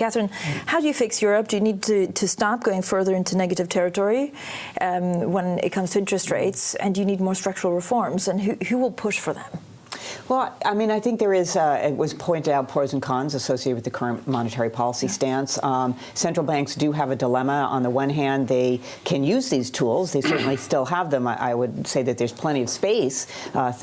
Catherine, how do you fix Europe? Do you need to stop going further into negative territory when it comes to interest rates? And do you need more structural reforms? And who will push for them? Well, I mean, I think there is, it was pointed out, pros and cons associated with the current monetary policy stance. Central banks do have a dilemma. On the one hand, they can use these tools. They certainly still have them. I would say that there's plenty of space.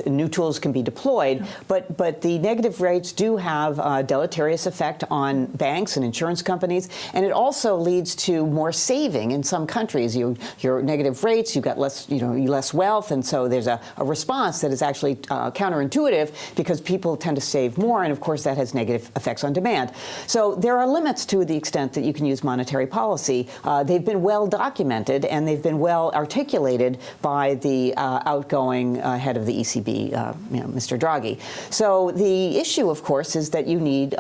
New tools can be deployed. But the negative rates do have a deleterious effect on banks and insurance companies. And it also leads to more saving in some countries. Your negative rates, you've got less wealth. And so there's a response that is actually counterintuitive, because people tend to save more, and of course that has negative effects on demand. So there are limits to the extent that you can use monetary policy. They've been well documented, and they've been well articulated by the outgoing head of the ECB, Mr. Draghi. So the issue, of course, is that you need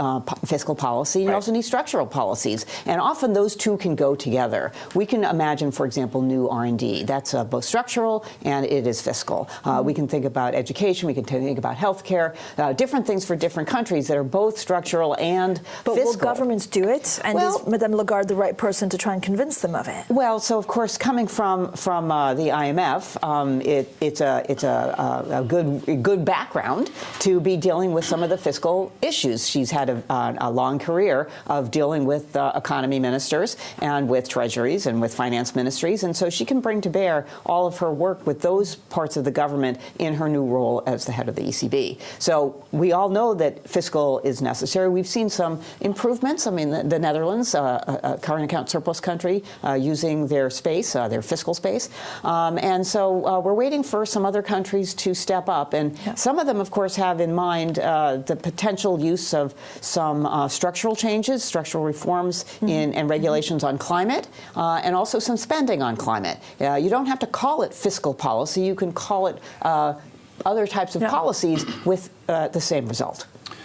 fiscal policy, and you also need structural policies, and often those two can go together. We can imagine, for example, new R&D. That's both structural and it is fiscal. We can think about education. We can think about healthcare, different things for different countries that are both structural and fiscal. But will governments do it? And is Madame Lagarde the right person to try and convince them of it? Well, so of course, coming from the IMF, it's a good background to be dealing with some of the fiscal issues. She's had a long career of dealing with economy ministers and with treasuries and with finance ministries, and so she can bring to bear all of her work with those parts of the government in her new role as the head of the ECB. So we all know that fiscal is necessary. We've seen some improvements. I mean, the Netherlands, a current account surplus country, using their space, their fiscal space. And so we're waiting for some other countries to step up. And some of them, of course, have in mind the potential use of some structural changes, structural reforms and regulations on climate, and also some spending on climate. You don't have to call it fiscal policy. You can call it other types of policies with the same result.